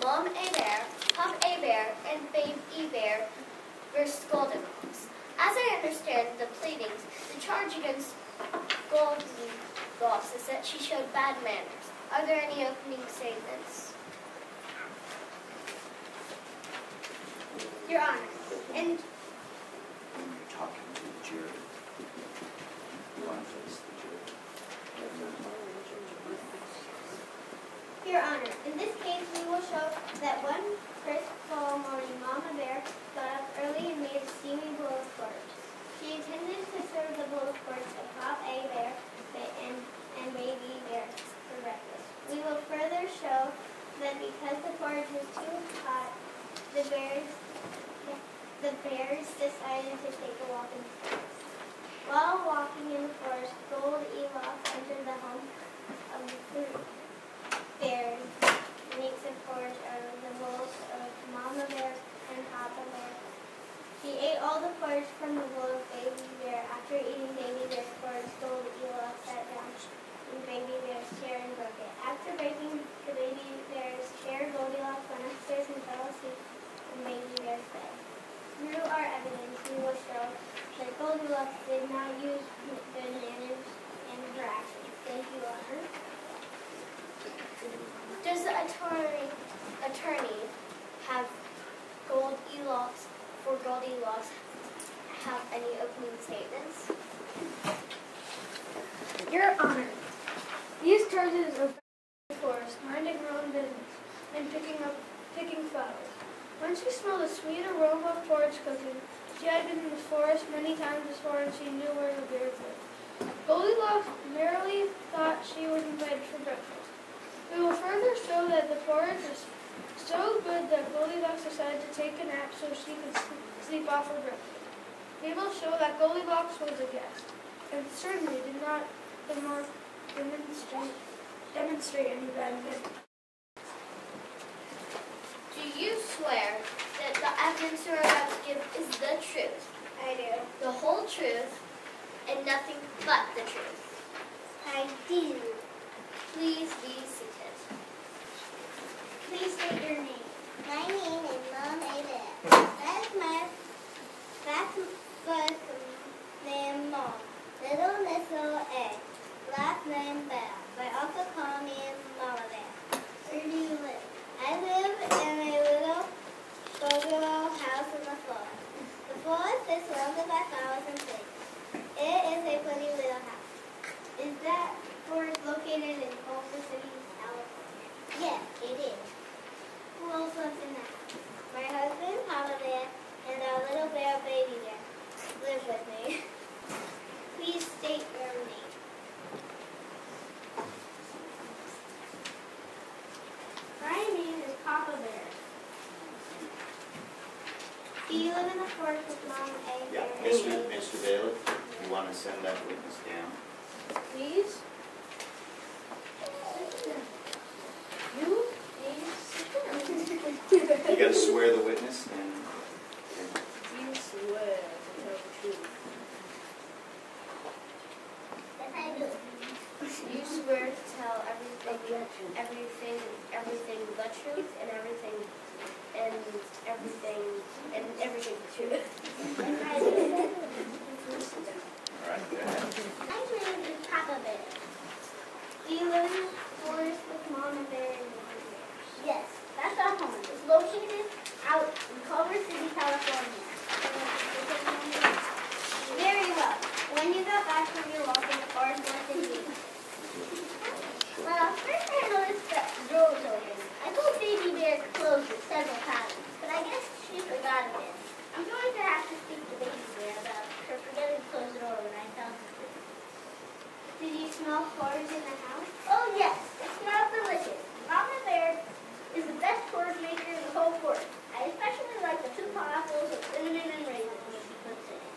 Mom A Bear, Pop A Bear, and Babe E Bear versus Goldilocks. As I understand the pleadings, the charge against Goldilocks is that she showed bad manners. Are there any opening statements? Your Honor, and When you're talking to the jury, you want to face the jury. Your Honor, in this case we will show that one crisp fall morning, Mama Bear got up early and made a steaming bowl of porridge. She intended to serve the bowl of porridge to Pop A Bear and Baby Bear for breakfast. We will further show that because the porridge was too hot, the bears decided to take a walk in the forest. While walking in the forest, Goldilocks entered the home of the three bears and ate some porridge out of the bowls of Mama Bear and Papa Bear. She ate all the porridge from the bowl of Baby Bear. After eating Baby Bear's porridge, Goldilocks sat down in Baby Bear's chair and broke it. After breaking the Baby Bear's chair, Goldilocks went upstairs and fell asleep in Baby Bear's bed. Through our evidence, we will show that Goldilocks did not use good manners in her actions. Thank you, Honor. Does the attorney have Goldilocks have any opening statements? Your Honor, these charges of the forest, minding her own business, and picking flowers. When she smelled a sweet aroma of porridge cooking, she had been in the forest many times before and she knew where the bears lived. Goldilocks merely thought she was invited for breakfast. We will further show that the porridge was so good that Goldilocks decided to take a nap so she could sleep off her breakfast. We will show that Goldilocks was a guest, and certainly did not demonstrate any bad manners. Do you swear that the evidence you are about to give is the truth? I do. The whole truth and nothing but the truth? I do. Please be seated. Please state your name. My name is Mom A Bear. That's first name Mom. Little Egg. Last name Bear. But also call me Mama Bear. Where do you live? I live in a little bungalow house in the forest. The forest is surrounded by flowers and trees. It is a pretty little house. Is that forest located in Culver City, California? Yes, it is. Who else lives in that house? My husband, Papa Bear, and our little bear, Baby Bear, live with me. Please state your name. My name is Papa Bear. Do you live in the forest with Mom A Yeah, Bear? Mr. Bailey, you want to send that witness down? Please? You? Please? You got to swear the witness and You swear to tell the truth. Yes, I do. You swear to tell everything the truth and everything the truth. I do. all right, go ahead. My name is Papa Bear. Do you live in the forest with Mama Bear and Baby Bear? Yes, that's our home. It's located out in Culver City, California. Very well. When you got back from your walk in the forest, what did you do? Well, first I noticed that the door was open. I told Baby Bear to close it several times, but I guess she forgot again. I'm going to have to speak to Baby Bear about her forgetting to close the door when I tell her to. Did you smell porridge in the house? Oh yes, it smells delicious. Mama Bear is the best porridge maker in the whole forest. I especially like the 2 pineapples with cinnamon and raisins when she puts it in.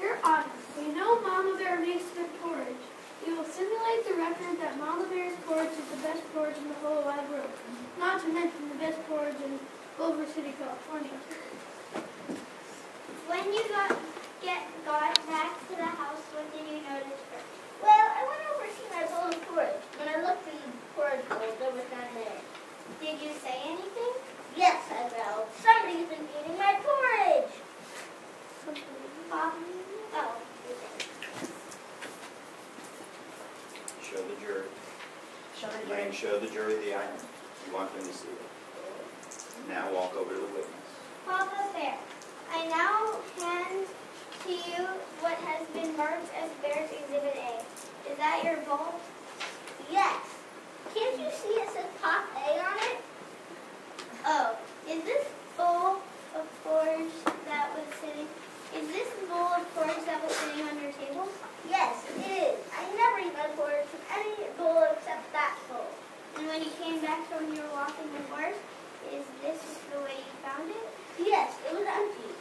Your Honor, we know Mama Bear makes good porridge. We will simulate the record that Mama Bear's porridge is the best porridge in the whole wide world, not to mention the best porridge in Culver City, California. When you got back to the house, what did you notice first? Well, I went over to see my bowl of porridge. When I looked in the porridge bowl, there was none there. Did you say anything? Somebody's been eating my porridge. Pop. Oh. Show the jury. Show the Lang, jury. show the jury the item. You want them to see it. Now walk over to the witness. Papa Bear, I now hand to you what has been marked as Bear's Exhibit A. Is that your bowl? Yes. Can't you see it says Pop A on it? Oh, is this bowl of porridge that was sitting? Is this bowl of porridge that was sitting on your table? Yes, it is. I never eat my porridge from any bowl except that bowl. And when you came back from your walk in the forest, is this the way you found it? Yes, it was empty.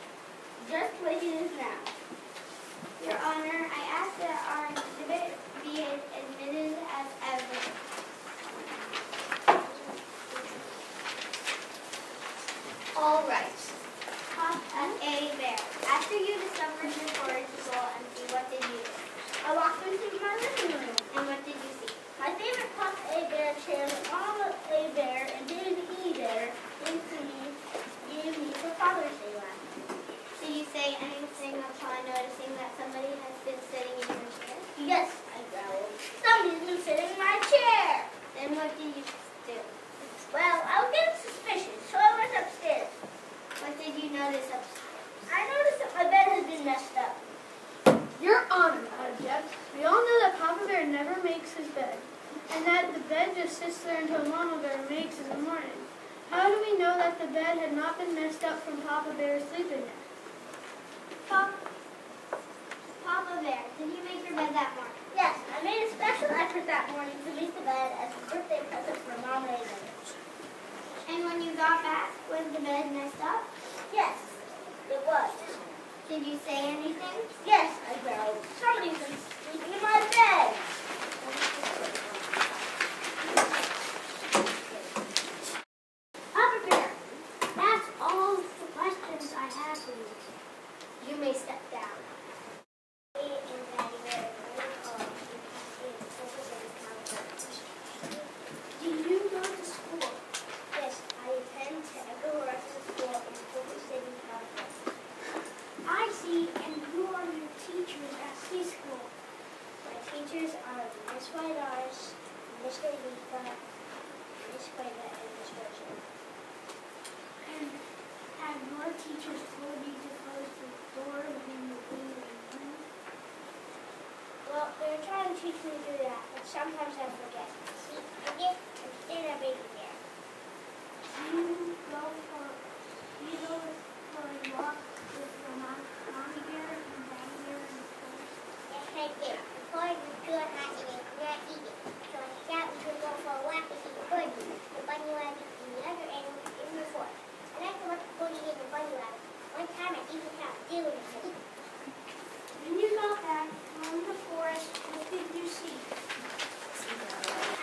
Just like it is now. Your Honor, I ask that our exhibit be admitted as evidence. All right. Pop A Bear. After you discovered your porridge bowl empty, what did you do? I walked into my living room. And what did you see? My favorite Pop A Bear chair that Mama A Bear and Baby E Bear gave me for Father's Day last night. Did you say anything upon noticing that somebody has been sitting in your chair? Yes, I growled. Somebody's been sitting in my chair. Then what did you do? Well, I was getting suspicious, so I went upstairs. What did you notice upstairs? I noticed that my bed had been messed up. Your Honor, I object. We all know that Papa Bear never makes his bed, and that the bed just sits there until Mama Bear makes it in the morning. How do we know that the bed had not been messed up from Papa Bear's sleeping there? Papa Bear, did you make your bed that morning? Yes, I made a special effort that morning to make the bed as a birthday present for Mama A Bear. And when you got back, was the bed messed up? Yes, it was. Did you say anything? Yes, I growled. Somebody's been sleeping in my bed. Papa Bear, that's all the questions I have for you. You may step down. Do you go to school? Yes, I attend to Echo Russell School in Culver City, California. I see, and who are your teachers at C School? My teachers are Miss Whitears, Mr. Lisa, Miss Quaida, and Miss Rachel. And have your teachers told you to close the door when you leave the room? Well, they're trying to teach me to do that, but sometimes I forget. See, I get in a baby there. Do you go for a walk with your mommy bear and daddy bear in the forest? Yes, I did. The porridge was good, not in it, not eating. So I thought we could go for a walk and eat the porridge. The bunny rabbit and the other animals in the forest. And I thought the pony and the bunny rabbit. One time I even had to deal with it. When you got back from the forest, what did you see?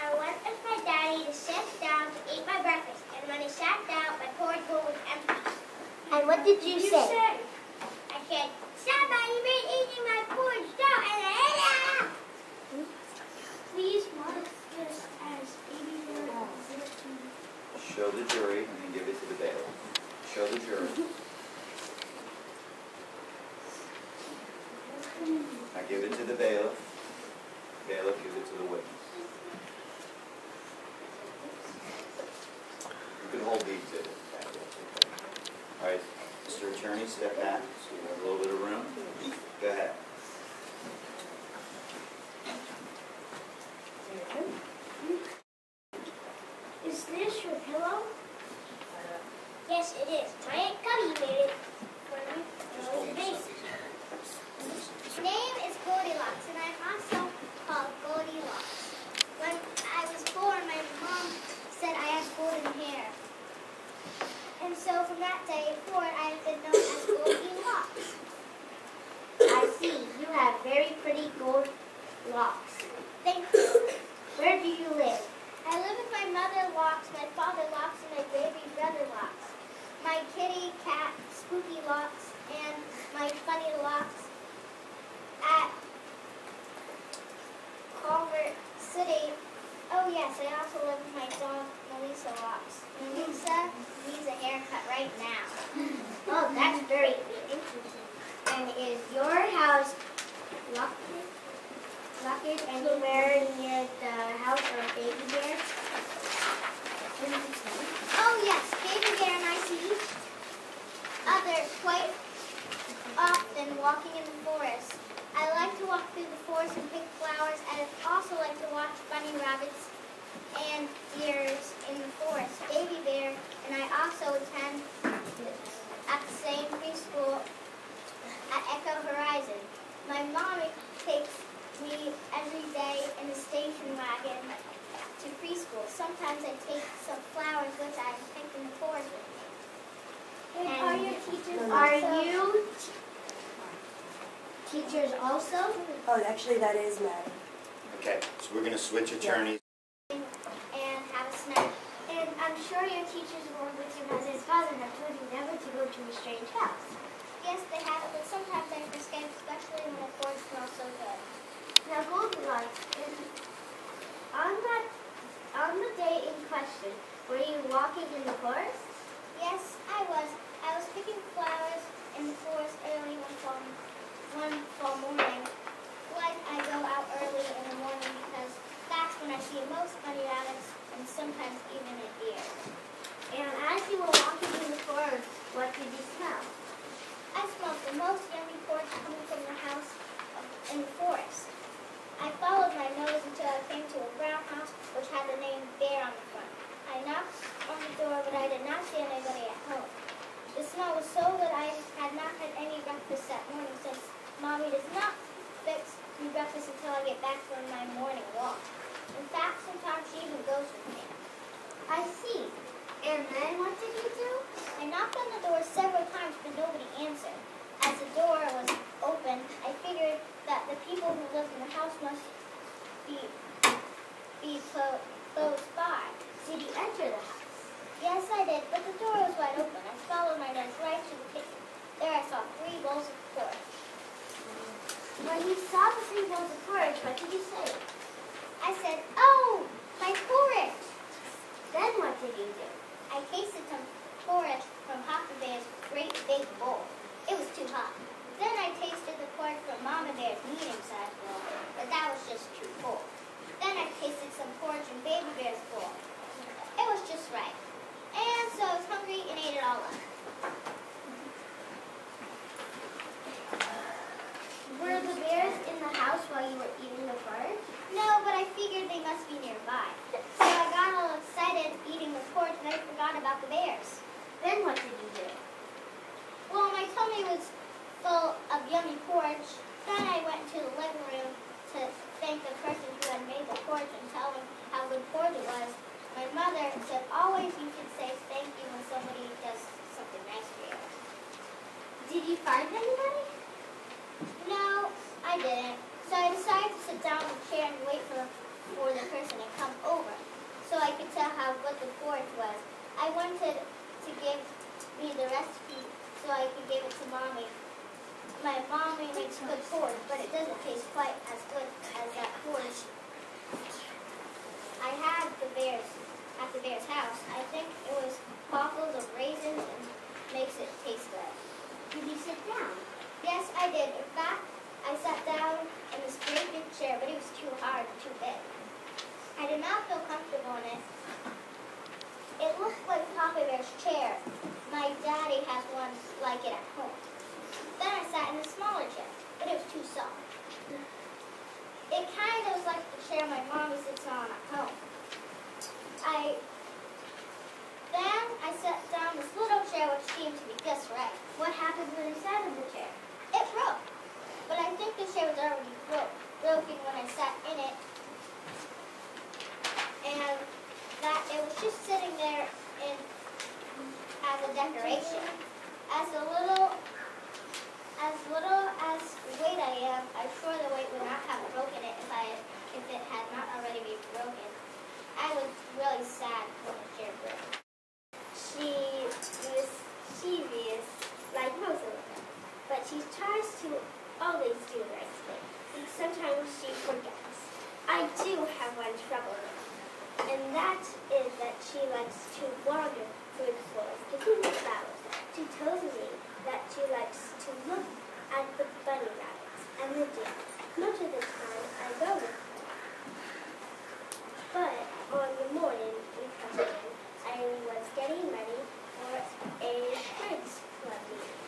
I went with my daddy to sit down to eat my breakfast. And when I sat down, my porridge bowl was empty. And what did you say? I said, somebody been eating my porridge. Don't and I ate it. Please mark this as Baby Bear Exhibit 2. Show the jury and then give it to the bailiff. Show the jury. Now give it to the bailiff. Bailiff, give it to the witness. You can hold the exhibit. All right, Mr. Attorney, step back so we have a little bit of room. Go ahead. Is this your pillow? Yes, it is. My Aunt Cubby made it for me. It was amazing. His name is Goldilocks, and I'm also called Goldilocks. When I was born, my mom said I had golden hair. And so from that day forward, I have been known as Goldilocks. I see. You have very pretty gold locks. Thank you. Where do you live? I live with my mother Locks, my father Locks, and my baby brother Locks. My kitty, cat, Spooky Locks, and my funny Locks at Culver City. Oh yes, I also live with my dog Melissa Locks. Melissa needs a haircut right now. teachers anywhere near the house of Baby Bear? Oh yes, Baby Bear and I see each other quite often walking in the forest. I like to walk through the forest and pick flowers, and I also like to watch bunny rabbits and deers in the forest. Baby Bear and I also attend at the same preschool at Echo Horizon. My mommy takes me every day in the station wagon to preschool. Sometimes I take some flowers which I picked in the forest with me. And are your teachers Are also? you teachers also? Oh, actually, that is Maddie. Okay, so we're going to switch attorneys. And have a snack. And I'm sure your teachers were with you as his father have told you never to go to a strange house. Yes, they have, but sometimes I forget, especially when the forest smells so good. Now, Goldilocks, on the day in question, were you walking in the forest? Yes, I was. I was picking flowers in the forest early one fall morning. Like I go out early in the morning because that's when I see most bunny rabbits and sometimes even a deer. And as you were walking in the forest, what did you smell? I smelled the most yummy porridge coming from the house in the forest. I followed my nose until I came to a brown house which had the name Bear on the front. I knocked on the door, but I did not see anybody at home. The smell was so good I had not had any breakfast that morning since Mommy does not fix me breakfast until I get back from my morning walk. In fact, sometimes she even goes with me. I see. And then what did you do? I knocked on the door several times, but nobody answered. As the door was open, I figured that the people who lived in the house must be close by. Did you enter the house? Yes, I did, but the door was wide open. I followed my nose right to the kitchen. There I saw 3 bowls of porridge. When you saw the 3 bowls of porridge, what did you say? I said, "Oh, my porridge!" Then what did you do? I tasted some porridge from Papa Bear's great big bowl. It was too hot. Then I tasted the porridge from Mama Bear's medium-sized bowl, but that was just too cold. Then I tasted some porridge in Baby Bear's bowl. It was just right. And so I was hungry and ate it all up. Were the bears in the house while you were eating the porridge? No, but I figured they must be nearby. So I got all excited eating the porridge and I forgot about the bears. Then what did you do? Well, my tummy was full of yummy porridge. Then I went to the living room to thank the person who had made the porridge and tell him how good porridge it was. My mother said, always you should say thank you when somebody does something nice for you. Did you find anybody? No, I didn't. So I decided to sit down in a chair and wait for the person to come over so I could tell how good the porridge was. I wanted to give me the recipe so I could give it to Mommy. My mommy makes good porridge, but it doesn't taste quite as good as that porridge I had at the bear's house. I think it was waffles of raisins and makes it taste good. Did you sit down? Yes, I did. In fact, I sat down in this great big chair, but it was too hard and too big. I did not feel comfortable in it. It looked like Papa Bear's chair. My daddy has one like it at home. Then I sat in a smaller chair, but it was too soft. It kind of was like the chair my mommy sits on at home. Then I sat down in this little chair which seemed to be just right. What happened when you sat in the chair? It broke, but I think the chair was already broken when I sat in it, and that it was just sitting there as a decoration. As little as weight I am, I'm sure the weight would not have broken it if it had not already been broken. I was really sad when the chair broke. She was mischievous, like most of them, but she tries to always do the right thing. And sometimes she forgets. I do have one trouble with, and that is that she likes to wander through the forest to see the flowers. She tells me that she likes to look at the bunny rabbits and the deer. Much of the time I go with her. morning we come in, I was getting ready for a Friends Club meeting.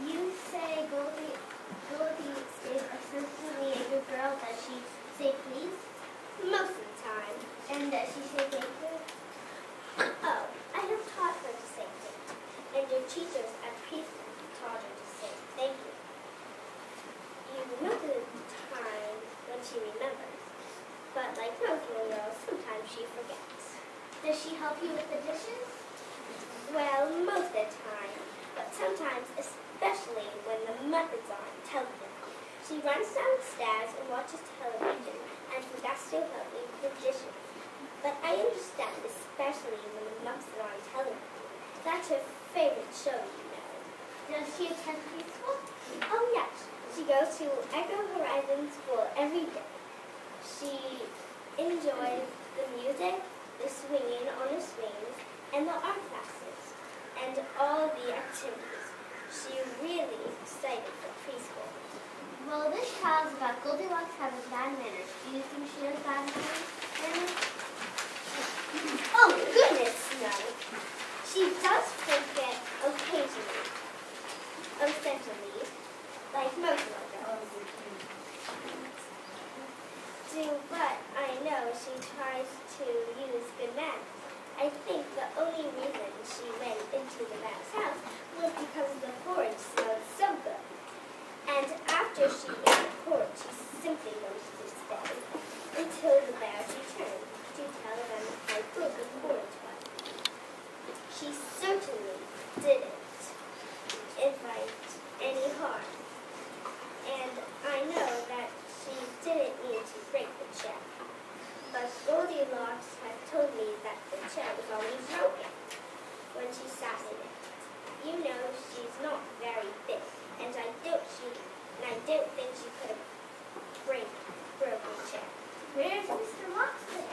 You say Goldie is essentially a good girl. Does she say please? Most of the time. And does she say thank you? Oh, I have taught her to say thank you. And your teachers at preschool taught her to say thank you. Most of the time when she remembers. But like most little girls, sometimes she forgets. Does she help you with the dishes? Well, most of the time. But sometimes, especially when the Muppets are on television, she runs downstairs and watches television and forgets to help me with the dishes. But I understand, especially when the Muppets are on television. That's her favorite show, you know. Does she attend preschool? Oh, yes. She goes to Echo Horizon School every day. She enjoys the music, the swinging on the swings, and the art classes, and all the activities. She's really excited for preschool. Well, this child's about Goldilocks having bad manners. Do you think she has bad manners? Oh, goodness, no. She does forget occasionally. Ostensibly, like most little girls. But I know she tries to use good manners. I think the only reason she went into the bear's house was because the porridge smelled so good. And after she ate the porridge, she simply wanted to stay until the bears returned to tell them how good the porridge was. She certainly didn't invite any harm. And I know that she didn't mean to break the chair. But Goldilocks has told me that the chair was always broken when she sat in it. You know, she's not very big, and I don't think she could have broken the chair. Where's Mr. Loxley?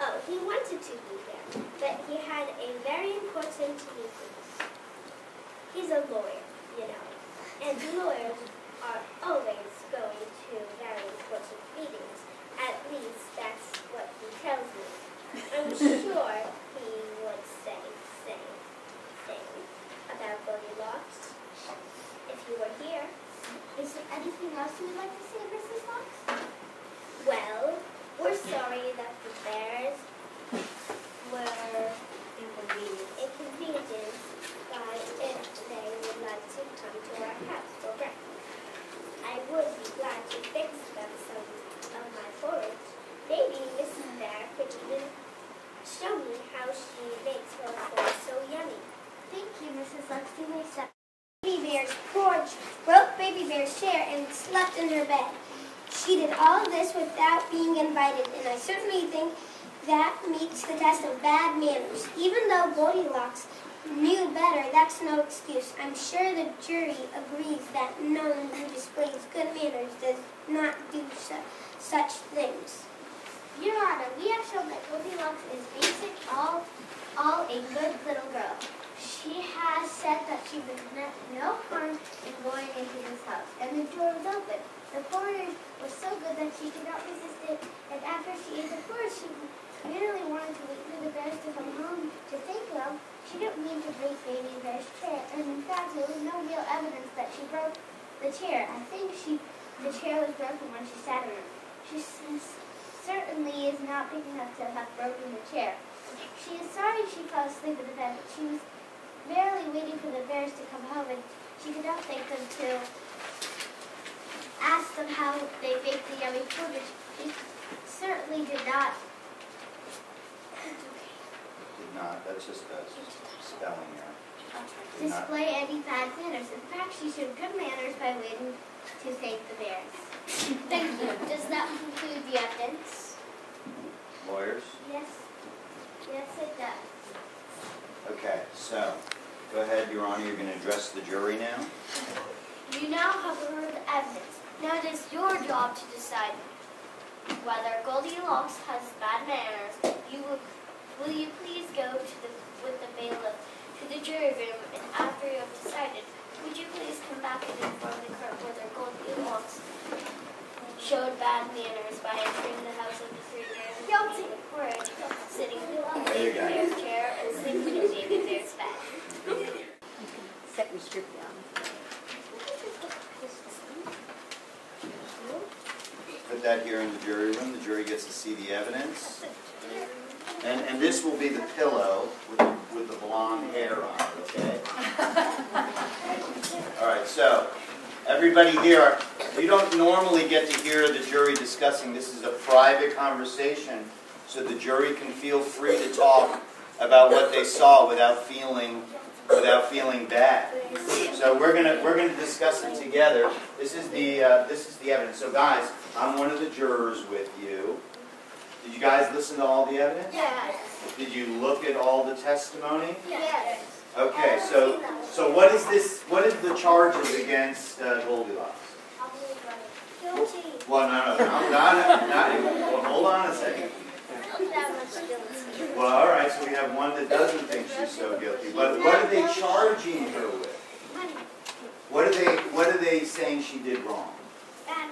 Oh, he wanted to be there, but he had a very important meeting. He's a lawyer, you know, and lawyers are always going to very important meetings. At least that's what he tells me. I'm sure he would say the same thing about Goldilocks if he were here. Is there anything else you would like to say, Mrs. Fox? Well, we're sorry that the bears were inconvenienced by if they would like to come to our house for breakfast. I would be glad to fix them some of my porridge. Maybe Mrs. Bear could even show me how she makes her porridge so yummy. Thank you, Mrs. Lexi. May step. Baby Bear's porridge broke Baby Bear's chair and slept in her bed. She did all of this without being invited, and I certainly think that meets the test of bad manners. Even though Goldilocks knew better, that's no excuse. I'm sure the jury agrees that no one who displays good manners does not do such things. Your Honor, we have shown that Goldilocks is basic, all a good little girl. She has said that she would no harm in going into this house, and the door was open. The porridge was so good that she could not resist it, and after she ate the porridge, she really wanted to wait for the bears to come home to take them. She didn't mean to break Baby Bear's chair, and in fact, there was no real evidence that she broke the chair. I think the chair was broken when she sat in it. She certainly is not big enough to have broken the chair. She is sorry she fell asleep in the bed, but she was merely waiting for the bears to come home, and she could not thank them to ask them how they baked the yummy porridge. She certainly did not. Did not, that's just a spelling error. Did not. Display any bad manners. In fact, she showed good manners by waiting to thank the bears. Thank you. Does that conclude the evidence? Lawyers? Yes. Yes, it does. Okay, so, go ahead, Your Honor, you're going to address the jury now. You now have heard the evidence. Now it is your job to decide whether Goldilocks has bad manners. Will you please go with the bailiff to the jury room, and after you have decided, would you please come back and inform the court whether Goldilocks showed bad manners by entering the house of the three bears Guilty for sitting in the There you go. baby bear's chair and sleeping in baby bear's bed. Set your script down. Put that here in the jury room. The jury gets to see the evidence. And this will be the pillow with the blonde hair on it, okay? All right, so everybody here, you don't normally get to hear the jury discussing. This is a private conversation, so the jury can feel free to talk about what they saw without feeling bad. So we're gonna discuss it together. This is the evidence. So guys, I'm one of the jurors with you. Did you guys listen to all the evidence? Yes. Did you look at all the testimony? Yes. Okay, so what is this? What is the charges against Goldilocks? Guilty. Well, no, not well, hold on a second. Not that much guilty. Well, all right, so we have one that doesn't think she's so guilty. But what are they charging her with? What are they saying she did wrong? That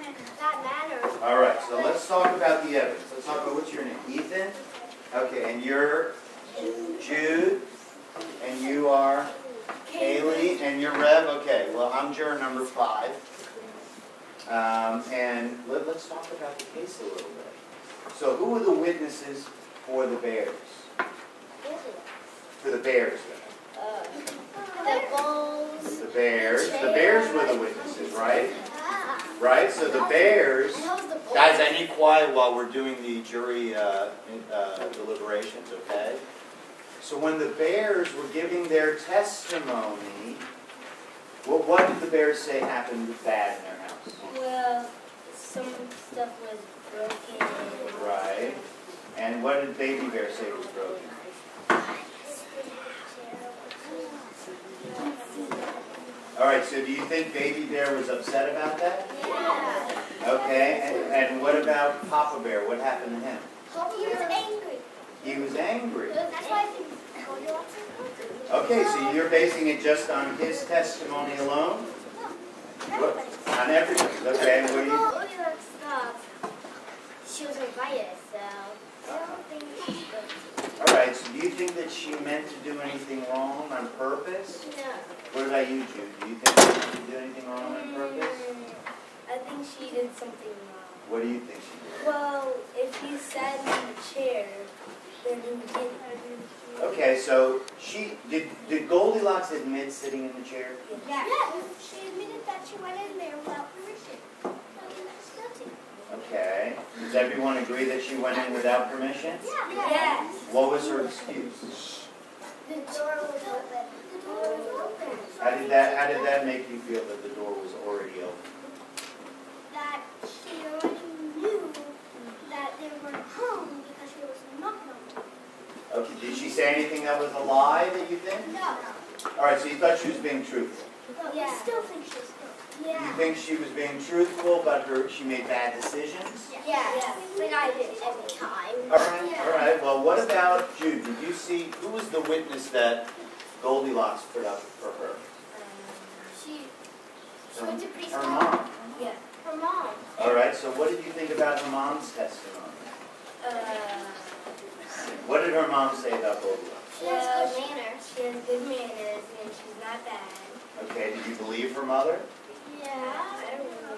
matters. All right, so let's talk about the evidence. Let's talk about, what's your name? Ethan? Okay, and you're Jude, and you are Kaylee, and you're Rev. Okay, well, I'm juror number 5. And let's talk about the case a little bit. So who are the witnesses for the Bears? For the Bears, The Bulls. the Bears. The Bears were the witnesses, right? Right? So the Bears... Guys, I need quiet while we're doing the jury deliberations, okay? So when the Bears were giving their testimony, what did the Bears say happened bad in their house? Well, some stuff was broken. Right. And what did Baby Bear say was broken? All right, so do you think Baby Bear was upset about that? Yeah. Okay, and what about Papa Bear? What happened to him? He was angry. He was angry. That's why I think Goldilocks is guilty. Okay, so you're basing it just on his testimony alone? What? On everything. Okay, and what do you... Goldilocks thought she was invited, so I don't think she's guilty. All right, so do you think that she meant to do anything wrong on purpose? No. What about you, Jude? Do you think she did anything wrong on purpose? I think she did something wrong. What do you think she did? Well, if he sat in the chair, then he didn't. Okay, so did Goldilocks admit sitting in the chair? Yeah. She admitted that she went in there without permission. She's guilty. Okay. Does everyone agree that she went in without permission? Yeah. Yes. What was her excuse? The door was open. The door was open. How did that make you feel that the door was already open? That she already knew that they were home because she was knocking on the door. Okay, did she say anything that was a lie that you think? No. All right, so you thought she was being truthful. But we still think she's guilty. You think she was being truthful, but she made bad decisions? Yeah. Like I did every time. All right. Well, what about Jude? Did you see, who was the witness that Goldilocks put up for her? She went to preschool. Her mom. Yeah. Her mom. All right, so what did you think about her mom's testimony? What did her mom say about Goldilocks? She has good manners. She has good manners and she's not bad. Okay, did you believe her mother? Yeah. I don't know.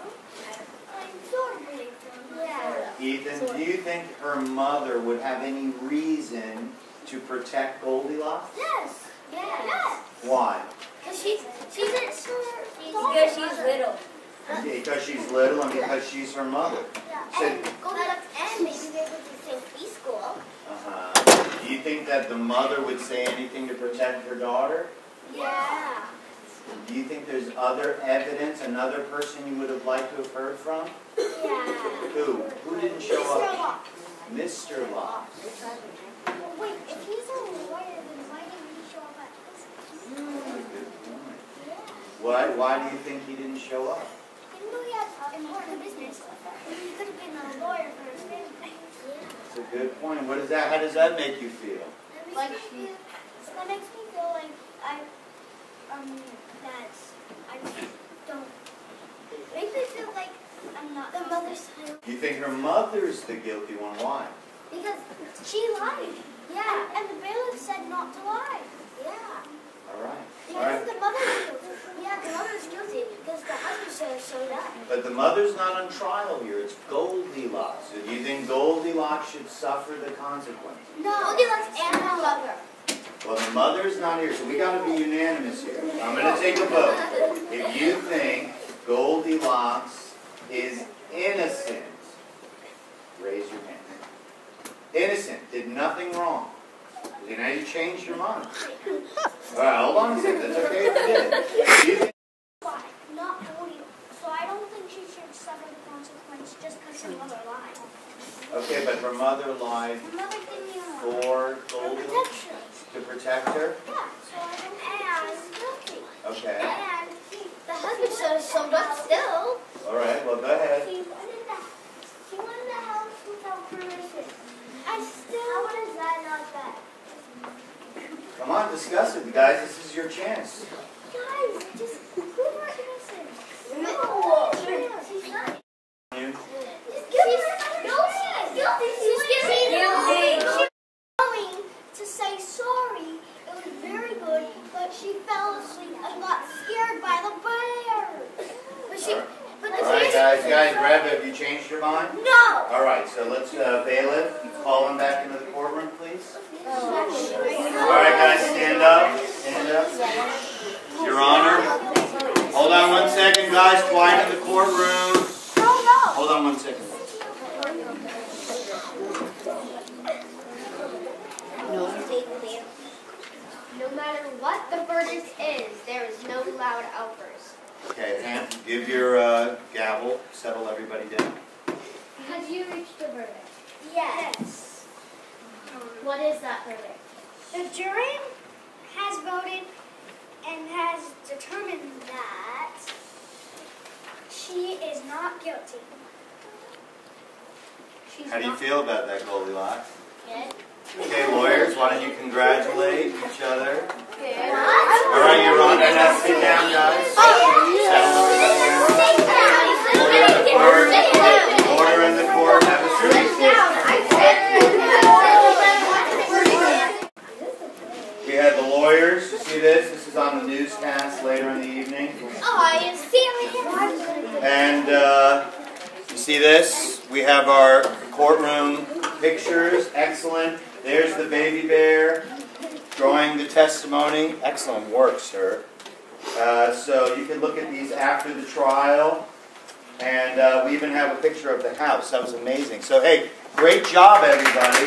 I'm sort of believe her. Yeah. Ethan, do you think her mother would have any reason to protect Goldilocks? Yes. Yes. Why? Because she's Because she's little. Because she's little and because she's her mother. So, And Goldilocks and Baby Bear go to the same preschool. do you think that the mother would say anything to protect her daughter? Yeah. Do you think there's other evidence, another person you would have liked to have heard from? Yeah. Who? Who didn't show Mr. up? Locke. Mr. Locke. Wait, if he's a lawyer, then why didn't he show up at this? Good point. Why do you think he didn't show up? Even though he has important business, he could have been a lawyer for his family. That's a good point. How does that make you feel? That makes me feel like I don't. Makes me feel like I'm not the mother's. You think her mother's the guilty one? Why? Because she lied. Yeah. And the bailiff said not to lie. Yeah. All right. All Because right. the mother's guilty. Yeah, the mother's guilty because the husband said so that. But the mother's not on trial here. It's Goldilocks. So do you think Goldilocks should suffer the consequences? No. Goldilocks and her mother. Well, the mother's not here, so we got to be unanimous here. I'm going to take a vote. If you think Goldilocks is innocent, raise your hand. Innocent, did nothing wrong. Now you changed your mind. All right, hold on a second. That's okay if you did. You think Why? Not Goldilocks. So I don't think she should suffer the consequence just because her mother lied. okay, but her mother lied Her mother didn't even lie. for Goldilocks Protection. to protect her? Yeah, so I don't think she's guilty. Okay. And the husband says so, but still. All right, well, go ahead. She wanted the house without permission. I still. How is that not bad? Come on, discuss it, guys. This is your chance. Guys, just prove her innocent. No, she's not. You? She's guilty. She's guilty. She's going to say sorry. It was very good, but she fell asleep and got scared by the bear. But she. But the All right, bear. guys, grab it. Have you changed your mind? No. All right, so let's, bailiff, call him back into the courtroom, please. All right, guys, stand up. Stand up. Your Honor. Hold on one second, guys. Quiet in the courtroom. Hold on one second. No matter what the verdict is, there is no loud outbursts. Okay, Pam, give your gavel. Settle everybody down. Have you reached a verdict? Yes. What is that verdict? The jury has voted and has determined that she is not guilty. How do you feel about that, Goldilocks? Good. Okay, lawyers, why don't you congratulate each other? Good. All right, Your Honor, now sit down, guys. Settle everybody down. Order in the court. Have a seat. We had the lawyers. You see this? This is on the newscast later in the evening. Oh, are you serious? And you see this? We have our courtroom pictures. Excellent. There's the baby bear drawing the testimony. Excellent work, sir. So you can look at these after the trial. And we even have a picture of the house. That was amazing. So, hey, great job, everybody.